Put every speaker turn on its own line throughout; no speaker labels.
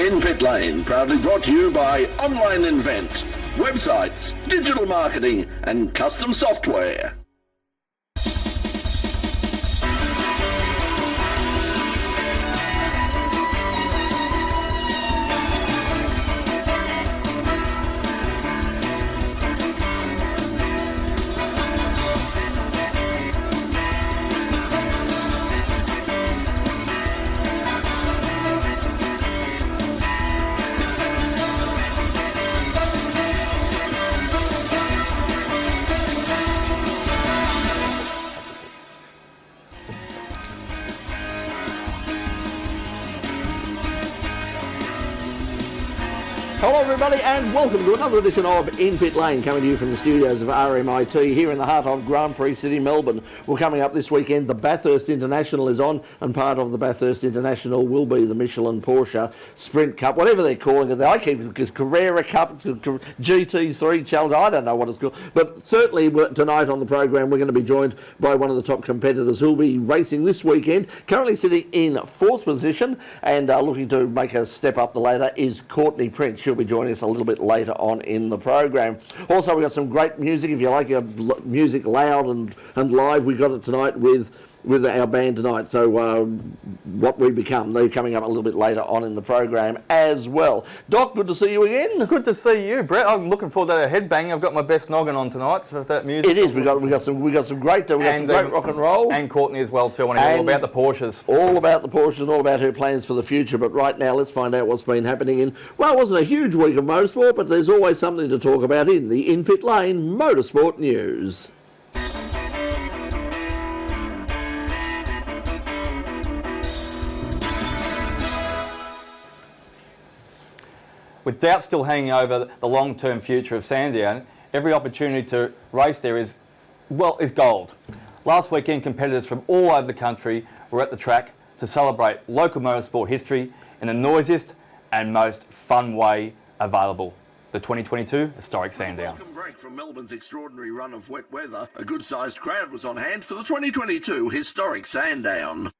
In Pit Lane, proudly brought to you by Online Invent, websites, digital marketing and custom software.
Hello everybody and welcome to another edition of In Pit Lane, coming to you from the studios of RMITV here in the heart of Grand Prix City, Melbourne. Well, coming up this weekend, the Bathurst International is on, and part of the Bathurst International will be the Michelin Porsche Sprint Cup, whatever they're calling it. I keep it Carrera Cup, GT3 Challenge, I don't know what it's called. But certainly tonight on the program we're going to be joined by one of the top competitors who'll be racing this weekend. Currently sitting in fourth position and looking to make a step up the ladder is Courtney Prince. She'll be joining us a little bit later on in the program. Also, we've got some great music. If you like your music loud and live, we got it tonight with our band tonight. So What We Become, they're coming up a little bit later on in the program as well. Doc, good to see you again.
Good to see you, Brett. I'm looking forward to a headbang. I've got my best noggin on tonight for that music.
It is. We got some great rock and roll.
And Courtney as well too. I want to hear all about the Porsches.
All about the Porsches and all about her plans for the future. But right now, let's find out what's been happening in, well, it wasn't a huge week of motorsport, but there's always something to talk about in the In Pit Lane Motorsport News.
With doubt still hanging over the long-term future of Sandown, every opportunity to race there is gold. Last weekend, competitors from all over the country were at the track to celebrate local motorsport history in the noisiest and most fun way available. The 2022 Historic Sandown.
Welcome break from Melbourne's extraordinary run of wet weather. A good-sized crowd was on hand for the 2022 Historic Sandown.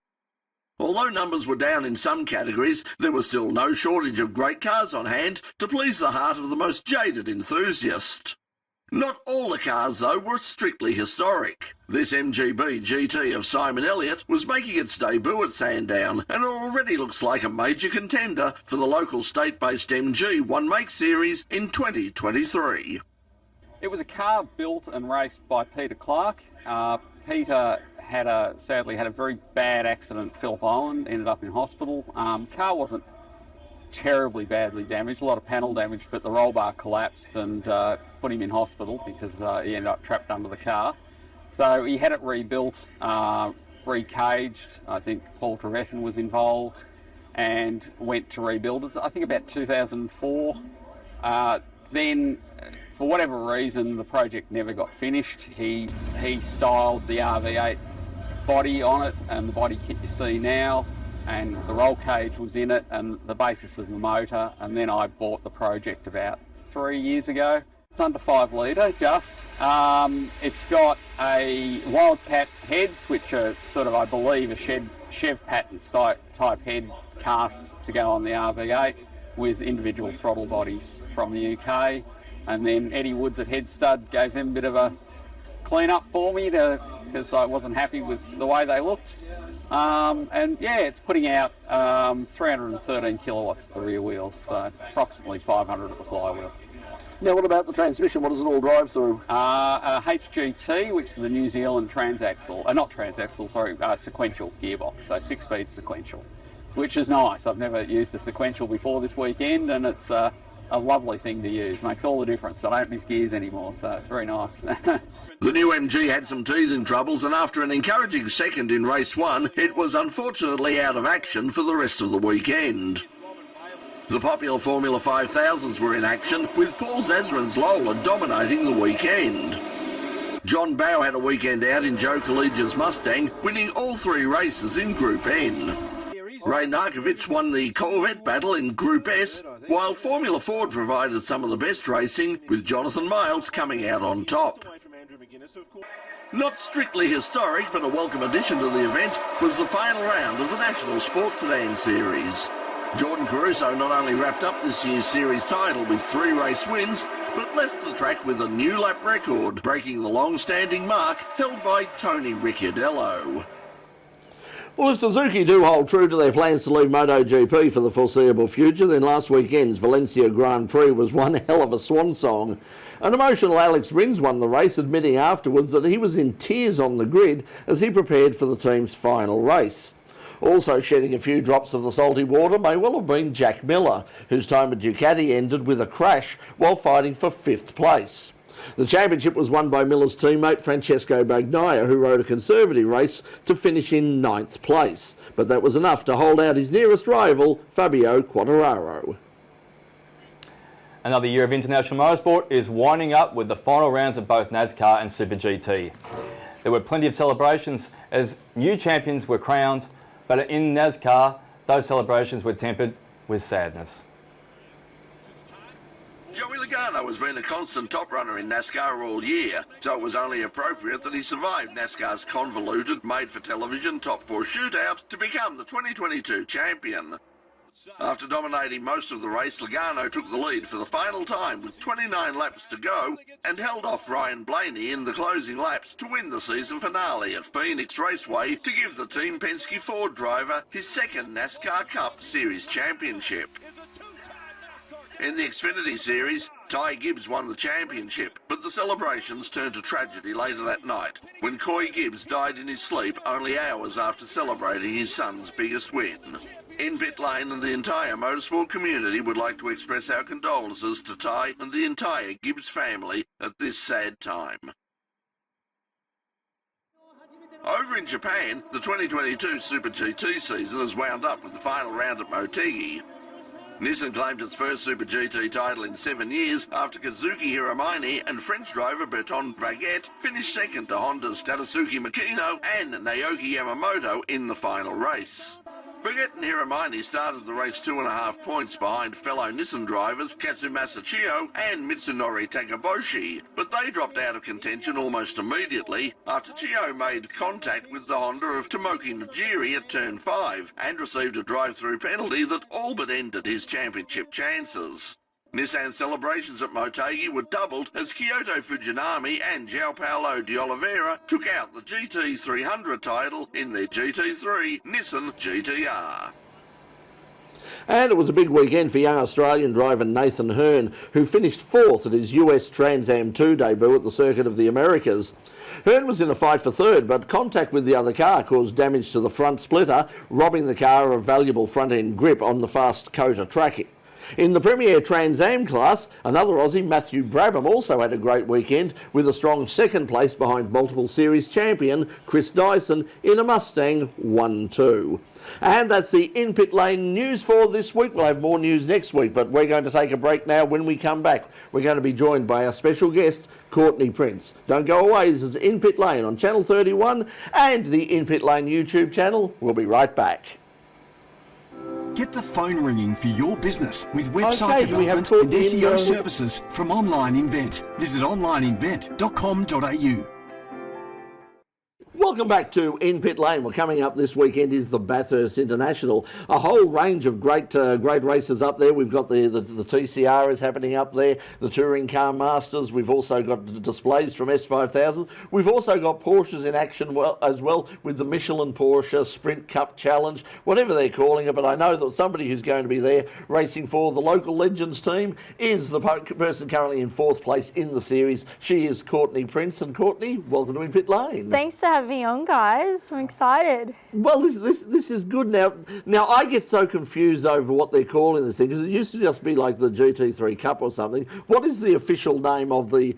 Although numbers were down in some categories, there was still no shortage of great cars on hand to please the heart of the most jaded enthusiast. Not all the cars, though, were strictly historic. This MGB GT of Simon Elliott was making its debut at Sandown, and it already looks like a major contender for the local state-based MG One Make Series in 2023.
It was a car built and raced by Peter Clark. Peter sadly had a very bad accident at Phillip Island, ended up in hospital. Car wasn't terribly badly damaged, a lot of panel damage, but the roll bar collapsed and put him in hospital because he ended up trapped under the car. So he had it rebuilt, recaged. I think Paul Trevethan was involved and went to rebuild it, I think about 2004. Then, for whatever reason, the project never got finished. He styled the RV8 body on it and the body kit you see now, and the roll cage was in it and the basis of the motor, and then I bought the project about 3 years ago. It's under 5 litre just. It's got a Wildcat heads, which are sort of, I believe, a Chev Patton type head cast to go on the RV8 with individual throttle bodies from the UK. And then Eddie Woods at Head Stud gave them a bit of a clean up for me because I wasn't happy with the way they looked. And yeah, it's putting out 313 kilowatts at the rear wheels, so approximately 500 at the flywheel.
Now, what about the transmission? What does it all drive through?
A HGT, which is the New Zealand sequential gearbox, so 6-speed sequential, which is nice. I've never used a sequential before this weekend, and it's a lovely thing to use. Makes all the difference. I don't miss gears anymore, so it's very nice.
The new MG had some teething troubles, and after an encouraging second in race 1, it was unfortunately out of action for the rest of the weekend. The popular Formula 5000s were in action, with Paul Zasran's Lola dominating the weekend. John Bowe had a weekend out in Joe Collegia's Mustang, winning all 3 races in Group N. Ray Narkovich won the Corvette battle in Group S, while Formula Ford provided some of the best racing, with Jonathan Miles coming out on top. Not strictly historic, but a welcome addition to the event was the final round of the National Sports Sedan Series. Jordan Caruso not only wrapped up this year's series title with 3 race wins, but left the track with a new lap record, breaking the long-standing mark held by Tony Ricciardello.
Well, if Suzuki do hold true to their plans to leave MotoGP for the foreseeable future, then last weekend's Valencia Grand Prix was one hell of a swan song. An emotional Alex Rins won the race, admitting afterwards that he was in tears on the grid as he prepared for the team's final race. Also shedding a few drops of the salty water may well have been Jack Miller, whose time at Ducati ended with a crash while fighting for 5th place. The championship was won by Miller's teammate Francesco Bagnaia, who rode a conservative race to finish in 9th place. But that was enough to hold out his nearest rival, Fabio Quartararo.
Another year of international motorsport is winding up with the final rounds of both NASCAR and Super GT. There were plenty of celebrations as new champions were crowned, but in NASCAR, those celebrations were tempered with sadness.
Joey Logano has been a constant top runner in NASCAR all year, so it was only appropriate that he survived NASCAR's convoluted, made-for-television Top 4 shootout to become the 2022 champion. After dominating most of the race, Logano took the lead for the final time with 29 laps to go and held off Ryan Blaney in the closing laps to win the season finale at Phoenix Raceway to give the Team Penske Ford driver his second NASCAR Cup Series championship. In the Xfinity Series, Ty Gibbs won the championship, but the celebrations turned to tragedy later that night when Coy Gibbs died in his sleep only hours after celebrating his son's biggest win. In pit lane and the entire motorsport community would like to express our condolences to Ty and the entire Gibbs family at this sad time. Over in Japan, the 2022 Super GT season has wound up with the final round at Motegi. Nissan claimed its first Super GT title in 7 years after Kazuki Hiromine and French driver Bertrand Baguette finished second to Honda's Tadasuke Makino and Naoki Yamamoto in the final race. Baguette and Hiromine started the race 2.5 points behind fellow Nissan drivers Katsumasa Chiyo and Mitsunori Takaboshi, but they dropped out of contention almost immediately after Chiyo made contact with the Honda of Tomoki Najiri at turn 5 and received a drive-through penalty that all but ended his championship chances. Nissan celebrations at Motegi were doubled as Kyoto Fujinami and João Paulo de Oliveira took out the GT300 title in their GT3 Nissan GTR.
And it was a big weekend for young Australian driver Nathan Hearn, who finished 4th at his US Trans Am 2 debut at the Circuit of the Americas. Hearn was in a fight for 3rd, but contact with the other car caused damage to the front splitter, robbing the car of valuable front-end grip on the fast COTA track. In the Premier Trans Am class, another Aussie, Matthew Brabham, also had a great weekend with a strong 2nd place behind multiple series champion Chris Dyson in a Mustang 1-2. And that's the in-pit lane news for this week. We'll have more news next week, but we're going to take a break now. When we come back, we're going to be joined by our special guest, Courtney Prince. Don't go away. This is In-Pit Lane on Channel 31 and the In-Pit Lane YouTube channel. We'll be right back.
Get the phone ringing for your business with website
Okay, we have
development and
Courtney
SEO services from Online Invent. Visit onlineinvent.com.au.
Welcome back to In Pit Lane. Well, coming up this weekend is the Bathurst International. A whole range of great races up there. We've got the TCR is happening up there, the Touring Car Masters. We've also got the displays from S5000. We've also got Porsches in action as well with the Michelin Porsche Sprint Cup Challenge, whatever they're calling it. But I know that somebody who's going to be there racing for the local Legends team is the person currently in 4th place in the series. She is Courtney Prince. And Courtney, welcome to In Pit Lane.
Thanks for having me on, guys. I'm excited.
Well, this is good now. Now, I get so confused over what they're calling this thing, because it used to just be like the GT3 Cup or something. What is the official name of the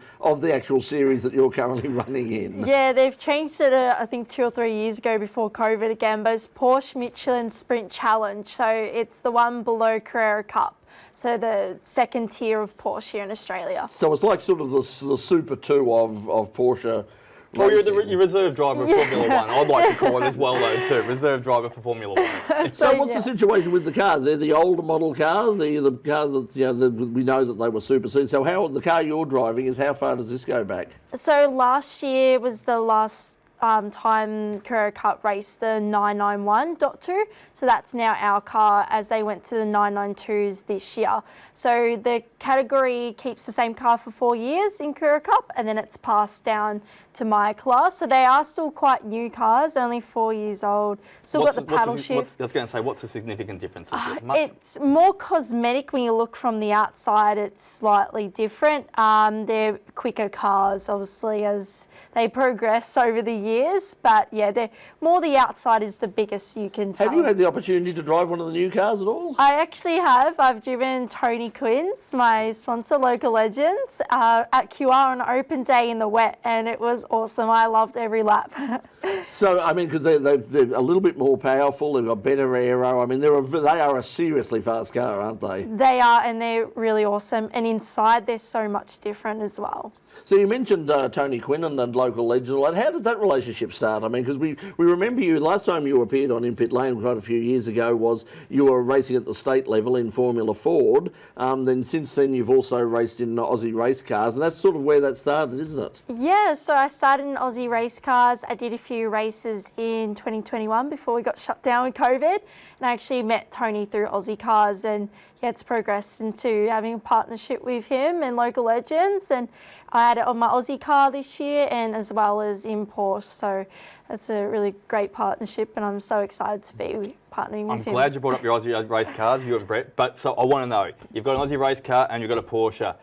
actual series that you're currently running in?
Yeah, they've changed it, I think 2 or 3 years ago before COVID again, but it's Porsche Michelin Sprint Challenge. So it's the one below Carrera Cup. So the 2nd tier of Porsche here in Australia.
So it's like sort of the Super 2 of Porsche.
Well, you're the reserve driver of Formula 1. I'd like to call it as well, though, too. Reserve driver for Formula 1.
So what's the situation with the cars? They're the older model car, the car that we know that they were superseded. So the car you're driving how far does this go back?
So last year was the last time Carrera Cup raced the 991.2, so that's now our car as they went to the 992s this year. So the category keeps the same car for 4 years in Carrera Cup, and then it's passed down to my class. So they are still quite new cars, only 4 years old. Still got the paddle shift.
I was going to say, what's the significant difference?
It's more cosmetic. When you look from the outside, it's slightly different. They're quicker cars, obviously, as they progress over the years. But yeah, they're more the outside is the biggest you can tell.
Have you had the opportunity to drive one of the new cars at all?
I actually have. I've driven Courtney Prince, my sponsor, Local Legends, at QR on open day in the wet, and it was awesome. I loved every lap.
So, I mean, because they're a little bit more powerful, they've got better aero. I mean, they are a seriously fast car, aren't they?
They are, and they're really awesome. And inside, they're so much different as well.
So you mentioned Tony Quinn and Local Legend. How did that relationship start? I mean, because we remember you, last time you appeared on In Pit Lane quite a few years ago was you were racing at the state level in Formula Ford. Then since then you've also raced in Aussie race cars, and that's sort of where that started, isn't it? Yeah,
so I started in Aussie race cars. I did a few races in 2021 before we got shut down with COVID, and I actually met Tony through Aussie cars, and it's progressed into having a partnership with him and Local Legends, and I had it on my Aussie car this year and as well as in Porsche, so that's a really great partnership and I'm so excited to be partnering with him.
I'm glad you brought up your Aussie race cars, you and Brett, but so I want to know, you've got an Aussie race car and you've got a Porsche.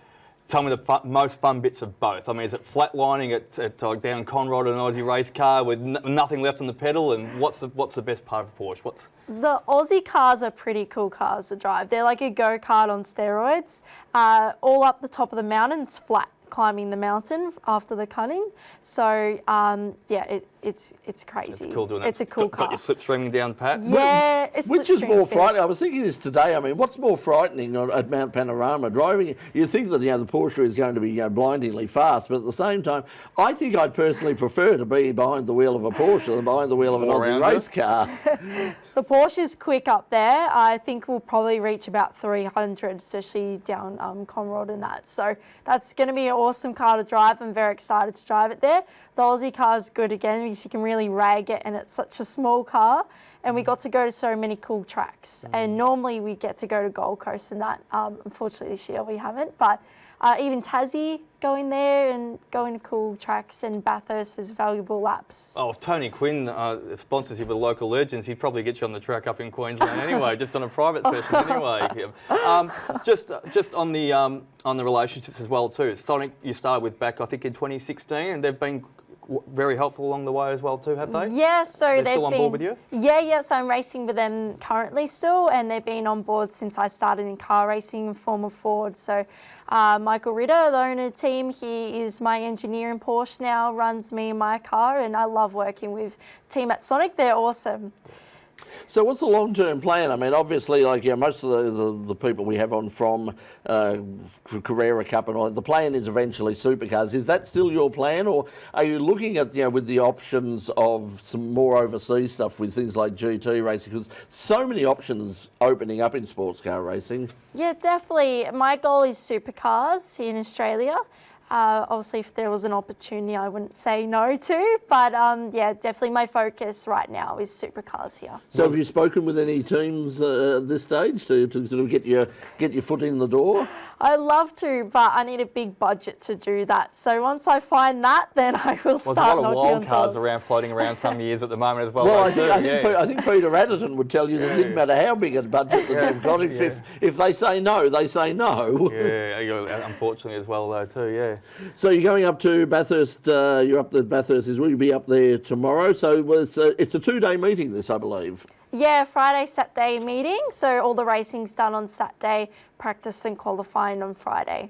Tell me the most fun bits of both. I mean, is it flatlining at down Conrod in an Aussie race car with nothing left on the pedal? And what's the best part of Porsche?
The Aussie cars are pretty cool cars to drive. They're like a go-kart on steroids. All up the top of the mountain, it's flat, climbing the mountain after the cutting. So yeah, it's crazy.
It's cool doing that.
It's a cool car.
Got your slipstreaming down pat.
Yeah, it's
which is more frightening. I was thinking this today. I mean, what's more frightening at Mount Panorama driving? You think that the Porsche is going to be blindingly fast, but at the same time, I think I'd personally prefer to be behind the wheel of a Porsche than behind the wheel of an Aussie race car.
The Porsche is quick up there. I think we'll probably reach about 300, especially down Conrod and that. So that's going to be an awesome car to drive. I'm very excited to drive it there. The Aussie car is good again because you can really rag it and it's such a small car. And we got to go to so many cool tracks. And normally we get to go to Gold Coast and that. Unfortunately this year we haven't. But even Tassie, going there and going to cool tracks, and Bathurst is valuable laps.
Oh, if Tony Quinn sponsors you with Local Legends, he'd probably get you on the track up in Queensland anyway, just on a private session anyway. Just on the relationships as well too. Sonic, you started with back I think in 2016, and they've been very helpful along the way as well too, have they?
Yeah, so they've
still on board with you?
Yeah, so I'm racing with them currently still, and they've been on board since I started in car racing in Formula Ford. So Michael Ritter, the owner of the team, he is my engineer in Porsche now, runs me and my car, and I love working with the team at Sonic. They're awesome.
So what's the long-term plan? I mean, obviously, like most of the people we have on from Carrera Cup and all, the plan is eventually Supercars. Is that still your plan, or are you looking at, with the options of some more overseas stuff with things like GT racing? Because so many options opening up in sports car racing.
Yeah, definitely. My goal is Supercars in Australia. Obviously, if there was an opportunity, I wouldn't say no to. But yeah, definitely my focus right now is Supercars here.
So have you spoken with any teams at this stage to sort of get your foot in the door?
I'd love to, but I need a big budget to do that. So once I find that, then I will start knocking on doors.
There's a lot of wild cards floating around some years at the moment as well.
Well, I think Peter Adderton would tell you that it didn't matter how big a budget that you've got. If they say no, they say no.
Yeah, unfortunately as well though too, yeah.
So you're going up to Bathurst, you're up at Bathurst, will you be up there tomorrow? So it's a 2-day meeting this, I believe.
Yeah, Friday, Saturday meeting. So all the racing's done on Saturday, practice and qualifying on Friday.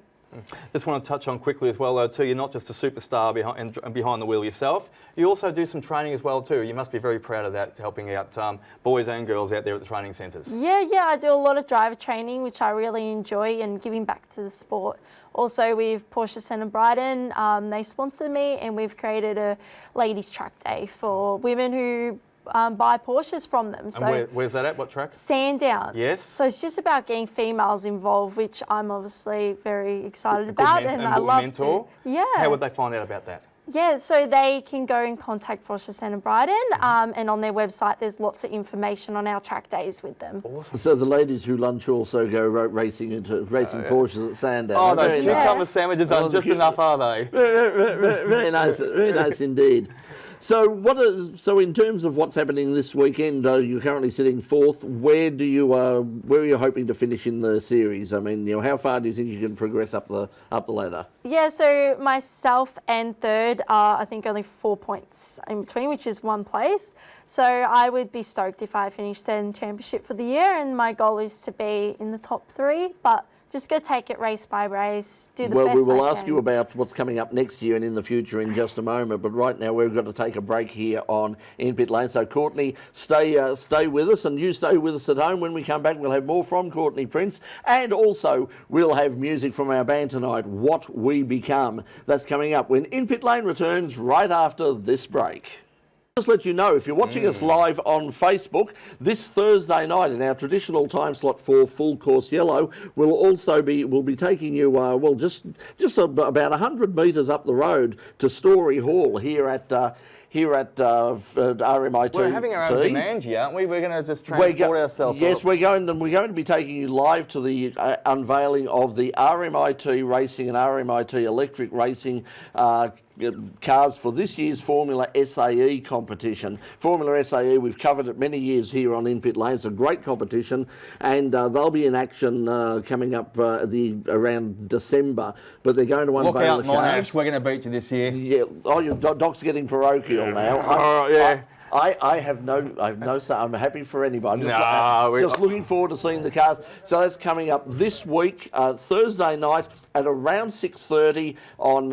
Just want to touch on quickly as well though too, you're not just a superstar behind the wheel yourself, you also do some training as well too. You must be very proud of that, helping out boys and girls out there at the training centres. Yeah,
I do a lot of driver training, which I really enjoy, and giving back to the sport. Also with Porsche Centre Brighton, they sponsor me, and we've created a ladies track day for women who buy Porsches from them. So
and where's that at? What track?
Sandown.
Yes.
So it's just about getting females involved, which I'm obviously very excited about, and I love
mentor.
to. Yeah.
How would they find out about that?
Yeah, so they can go and contact Porsche Centre Brighton, and on their website there's lots of information on our track days with them.
So the ladies who lunch also go racing Porsches at Sandown.
Oh, those
Very
cucumber
nice.
sandwiches aren't just enough, are they?
Very nice indeed. So in terms of what's happening this weekend, you're currently sitting fourth. Where are you hoping to finish in the series? I mean, how far do you think you can progress up the ladder?
Yeah, so myself and third are, I think, only 4 points in between, which is one place. So I would be stoked if I finished third in championship for the year, and my goal is to be in the top 3, but just go take it race by race, do the best I can.
Well, we will ask you about what's coming up next year and in the future in just a moment, but right now we've got to take a break here on In Pit Lane. So Courtney, stay with us, and you stay with us at home. When we come back, we'll have more from Courtney Prince, and also we'll have music from our band tonight, What We Become. That's coming up when In Pit Lane returns right after this break. Just let you know, if you're watching us live on Facebook, this Thursday night in our traditional time slot for Full Course Yellow, we'll be taking you just about 100 metres up the road to Story Hall here at RMITV.
We're having our own demand here, aren't we? We're going to just transport ourselves.
Yes, we're going to be taking you live to the unveiling of the RMIT Racing and RMIT Electric Racing cars for this year's Formula SAE competition. Formula SAE, we've covered it many years here on In Pit Lane. It's a great competition, and they'll be in action coming up around December. But they're going to unveil the cars.
We're going to beat you this year.
Yeah. Oh, your doc's getting parochial now. I have no say. I'm happy for anybody. Just looking forward to seeing the cars. So that's coming up this week, Thursday night at around 6:30 on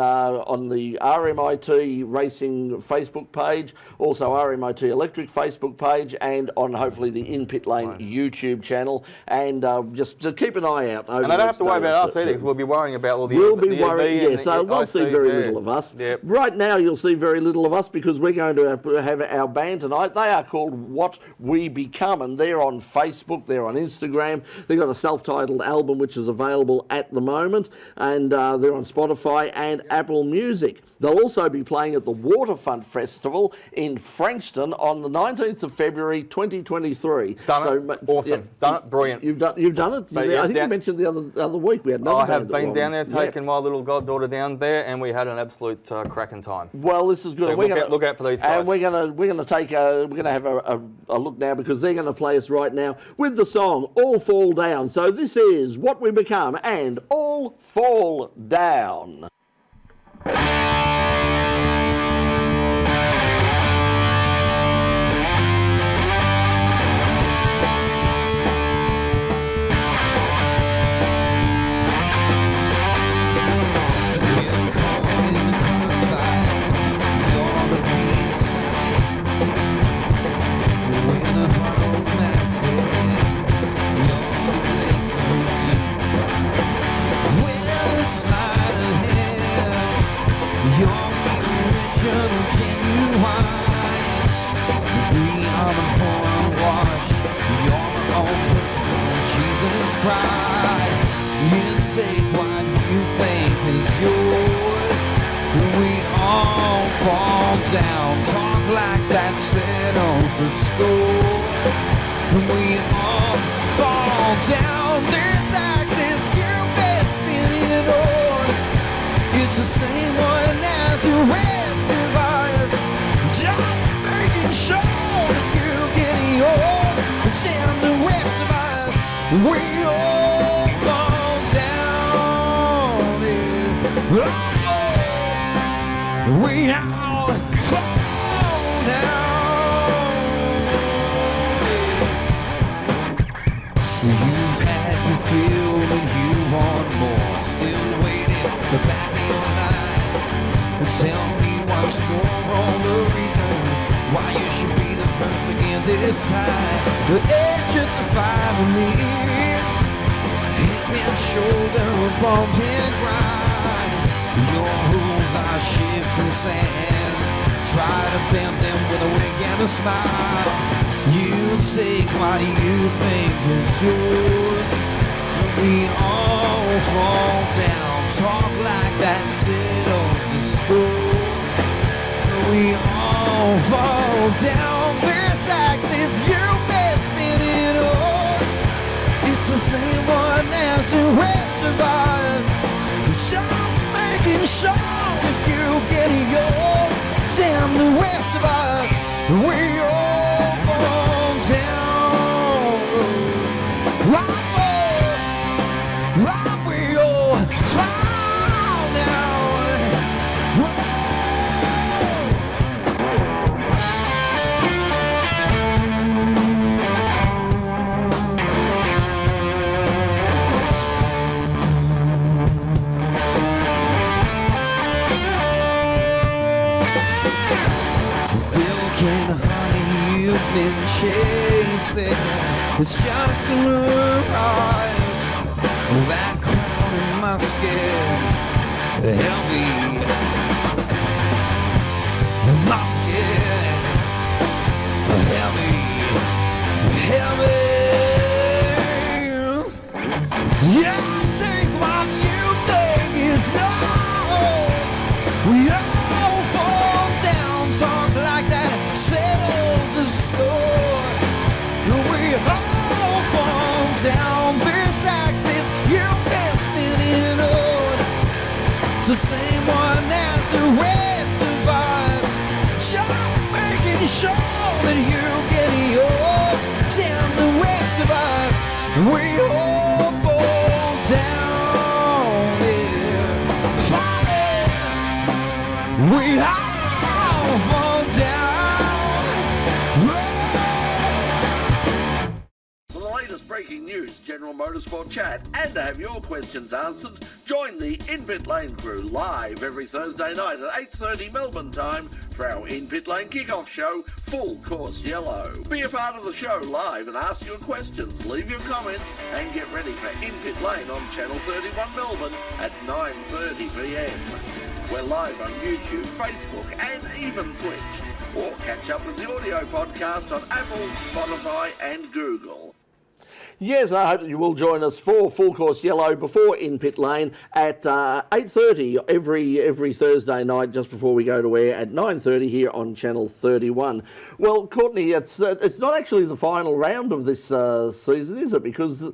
the RMIT Racing Facebook page, also RMIT Electric Facebook page, and on hopefully the In Pit Lane YouTube channel. And just to keep an eye out.
And they don't have to worry about us either, because we'll be worrying about all the
We'll be worrying, yes. So they'll see very little of us.
Yep.
Right now, you'll see very little of us because we're going to have our band tonight. They are called What We Become, and they're on Facebook, they're on Instagram. They've got a self-titled album which is available at the moment, and they're on Spotify and Apple Music. They'll also be playing at the Waterfront Festival in Frankston on the 19th of February 2023.
Done it. Awesome.
Yeah,
done it. Brilliant.
You've done it.
But
I think you mentioned the other week we had another
I
band
have
that
been
won.
down there, taking my little goddaughter down there, and we had an absolute cracking time.
Well, this is good.
So look out for these guys.
And we're gonna have a look now, because they're going to play us right now with the song All Fall Down. So this is What We Become and All Fall Down.
Take what you think is yours. We all fall down. Talk like that settles the score. We all fall down. There's axes you're best spinning on. It's the same one as the rest of us. Just making sure that you get yours. Tell the rest of us we all fall. We all fall down. You've had your fill and you want more. Still waiting the back of your mind. And tell me once more all the reasons why you should be the first again this time. The edges of 5 minutes, hip and shoulder, bump and grind. Your rules are shifting sands. Try to bend them with a wink and a smile. You take what you think is yours. We all fall down. Talk like that settles the score. we all fall down this axis you've been spinning on. It's the same one as the rest of us. Just making sure that you get yours. Damn the rest of us, we all fall down. Right, we all fall down. Milk and honey you've been chasing, it's just a mirage. That crown in my skin, heavy. My skin, heavy, heavy. Yeah, take what you think is yours. We all fall down, talk like that settles the score. We all fall down this axis you've been spinning on. It's the same one as the rest of us. Just making sure that you get yours. Damn the rest of us, we all fall down. Yeah. Falling, we all fall down.
For the latest breaking news, general motorsport chat, and to have your questions answered, join the In Pit Lane crew live every Thursday night at 8:30 Melbourne time for our In Pit Lane kickoff show, Full Course Yellow. Be a part of the show live and ask your questions, leave your comments, and get ready for In Pit Lane on Channel 31 Melbourne at 9:30 p.m. We're live on YouTube, Facebook, and even Twitch. Or catch up with the audio podcast on Apple, Spotify, and Google.
Yes, I hope that you will join us for Full Course Yellow before In Pit Lane at 8:30 every Thursday night, just before we go to air at 9:30 here on Channel 31. Well, Courtney, it's not actually the final round of this season, is it? Because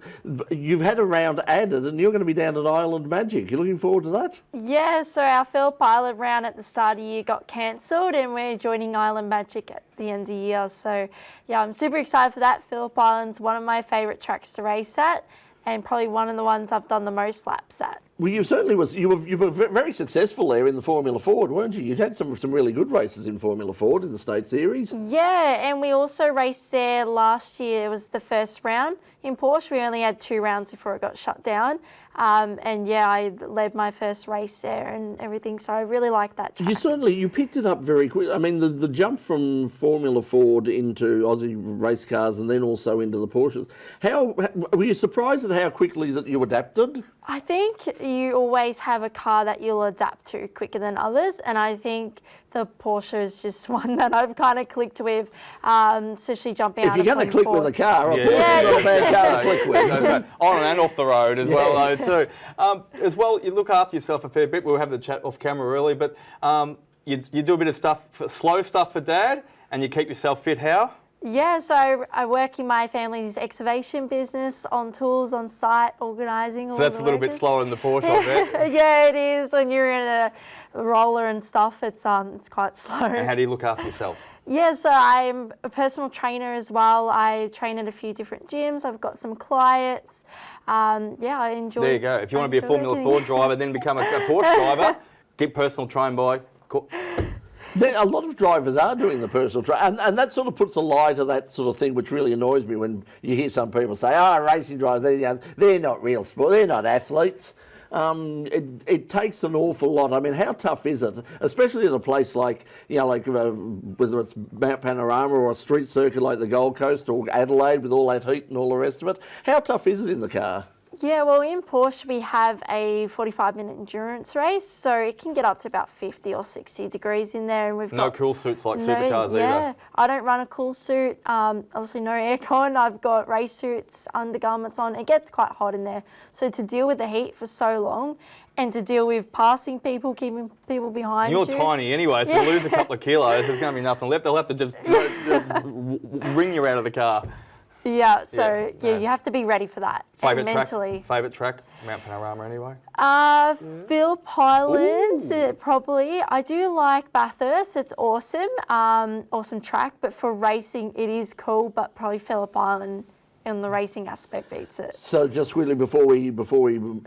you've had a round added, and you're going to be down at Island Magic. You looking forward to that?
Yeah, so our Phillip Island round at the start of the year got cancelled, and we're joining Island Magic at the end of the year. So yeah, I'm super excited for that. Phillip Island's one of my favourite tracks to race at, and probably one of the ones I've done the most laps at.
Well, you certainly was. You were very successful there in the Formula Ford, weren't you? You'd had some really good races in Formula Ford in the State Series.
Yeah, and we also raced there last year. It was the first round in Porsche. We only had 2 rounds before it got shut down. And yeah, I led my first race there and everything, so I really like that track.
You picked it up very quick. I mean, the jump from Formula Ford into Aussie race cars and then also into the Porsches. How were you surprised at how quickly that you adapted?
I think you always have a car that you'll adapt to quicker than others, and I think the Porsche is just one that I've kind of clicked with, especially jumping out of
If you're going to click with a car, a Porsche's not a bad car to click with.
On and off the road as well, though, too. As well, you look after yourself a fair bit. We'll have the chat off camera really, but you do a bit of slow stuff for Dad, and you keep yourself fit. How?
Yeah, so I work in my family's excavation business, on tools, on site, organising all the
So that's a little bit slower than the Porsche, I bet.
Yeah, it is. When you're in a roller and stuff, it's quite slow.
And how do you look after yourself?
Yeah, so I'm a personal trainer as well. I train at a few different gyms. I've got some clients. Yeah, I enjoy.
There you go. If you want to be a Formula Ford driver, then become a Porsche driver, get personal trained by.
A lot of drivers are doing the personal training, and that sort of puts a lie to that sort of thing, which really annoys me when you hear some people say, racing drivers, they're not real sport, they're not athletes. It takes an awful lot. I mean, how tough is it, especially in a place like, whether it's Mount Panorama or a street circuit like the Gold Coast or Adelaide with all that heat and all the rest of it? How tough is it in the car?
Yeah, well, in Porsche we have a 45-minute endurance race, so it can get up to about 50 or 60 degrees in there, and we've
No
got
cool suits like Supercars
yeah,
either.
I don't run a cool suit. Obviously, no aircon. I've got race suits, undergarments on. It gets quite hot in there, so to deal with the heat for so long, and to deal with passing people, keeping people behind
You're
you.
tiny anyway, so
Yeah.
you lose a couple of kilos, there's going to be nothing left. They'll have to just wring you out of the car.
Yeah, so
Yeah.
you have to be ready for that. And mentally.
Favourite track? Mount Panorama anyway?
Phillip Island, probably. I do like Bathurst. It's awesome. Awesome track, but for racing, it is cool, but probably Phillip Island in the racing aspect beats it.
So just quickly before we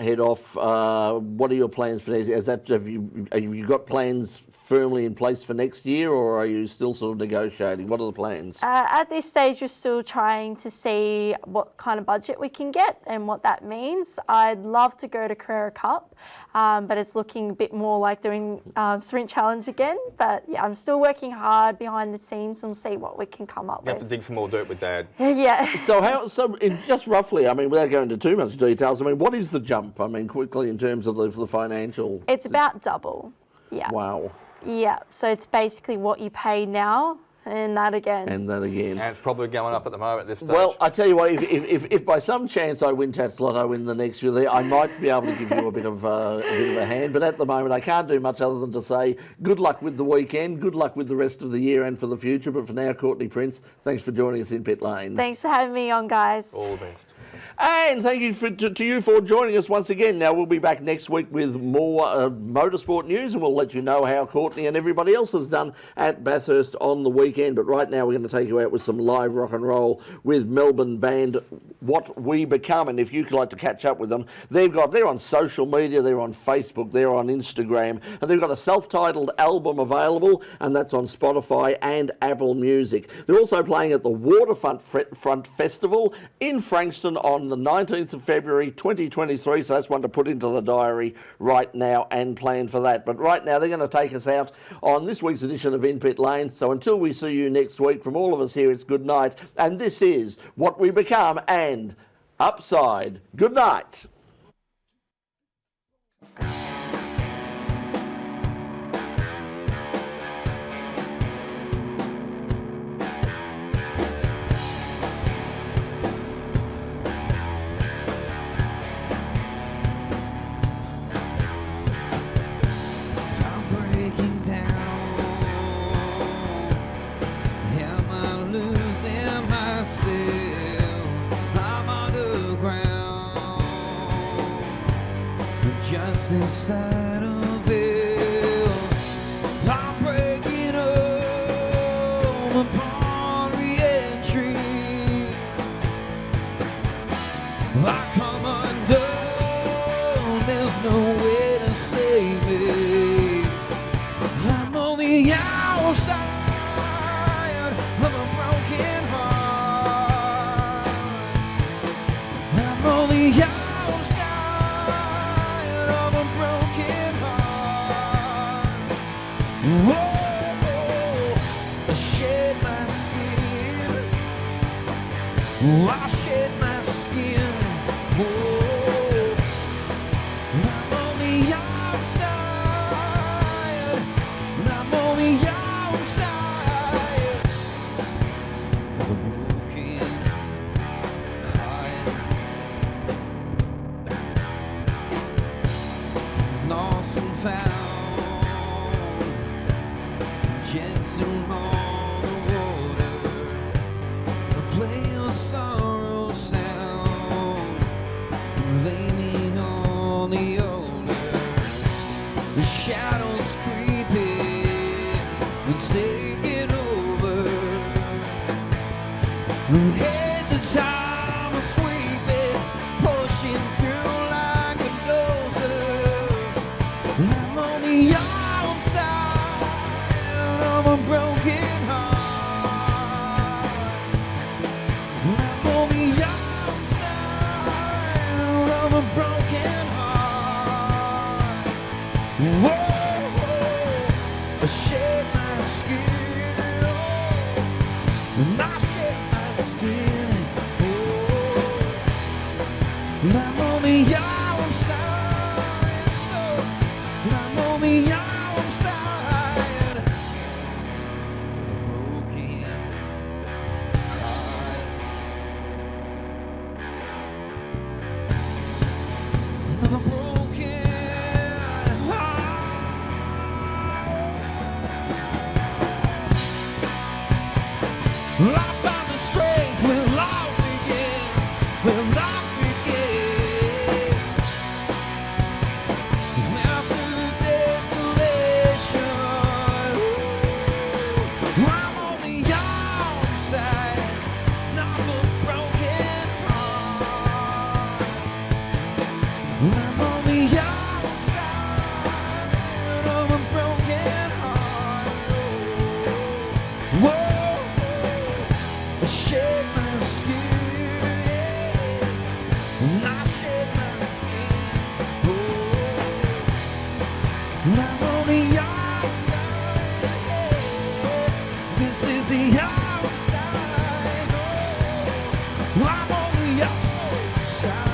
head off, what are your plans for next year? Have you got plans firmly in place for next year, or are you still sort of negotiating? What are the plans?
At this stage, we're still trying to see what kind of budget we can get and what that means. I'd love to go to Carrera Cup, but it's looking a bit more like doing Sprint Challenge again. But yeah, I'm still working hard behind the scenes and see what we can come up
You have
with.
to dig some more dirt with Dad.
Yeah.
So just roughly, I mean, without going into too much details, I mean, what is the jump? I mean, quickly in terms of the financial.
It's about double. Yeah.
Wow.
Yeah. So it's basically what you pay now and that again.
And that again.
And it's probably going up at the moment at this stage.
Well, I tell you what, if by some chance I win Tats Lotto in the next year, there, I might be able to give you a bit of a hand. But at the moment, I can't do much other than to say good luck with the weekend, good luck with the rest of the year and for the future. But for now, Courtney Prince, thanks for joining us in Pit Lane.
Thanks for having me on, guys.
all the best.
And thank you to you for joining us once again. Now, we'll be back next week with more motorsport news, and we'll let you know how Courtney and everybody else has done at Bathurst on the weekend. But right now, we're going to take you out with some live rock and roll with Melbourne band What We Become. And if you'd like to catch up with them, they're on social media, they're on Facebook, they're on Instagram, and they've got a self-titled album available, and that's on Spotify and Apple Music. They're also playing at the Waterfront Festival in Frankston on the 19th of February 2023, so that's one to put into the diary right now and plan for that. But right now, they're going to take us out on this week's edition of In Pit Lane. So until we see you next week, from all of us here, it's good night. And this is What We Become and Upside. Good night.
I'm breaking down. Am I losing myself? I'm underground, just inside of it. I'm breaking home upon re-entry. I come undone, there's no way to save me. I'm on the outside of a broken heart. I'm on the outside of a broken heart. Whoa, I shed my skin. I shed my skin. Whoa, I'm on the outside. I'm on the outside of a broken heart. Lost and found, Jensen on the water. Play your sorrow sound and lay me on the altar. The shadows creeping and taking over. Head to time, I'm sweeping, pushing through like a dozer. I'm on the outside of a broken heart. I'm on the outside of a broken heart. Whoa, I shed my skin. And I shed my skin. Oh, I'm on the the outside. I'm on the outside. Broken heart. The broken heart. I found the strength where love begins, where love begins. After the desolation, I'm on the outside, not the broken heart. I'm on the outside of a broken heart. Whoa. I shed my skin, I shed my skin. Oh, I'm on the outside, yeah. This is the outside. Oh, I'm on the outside.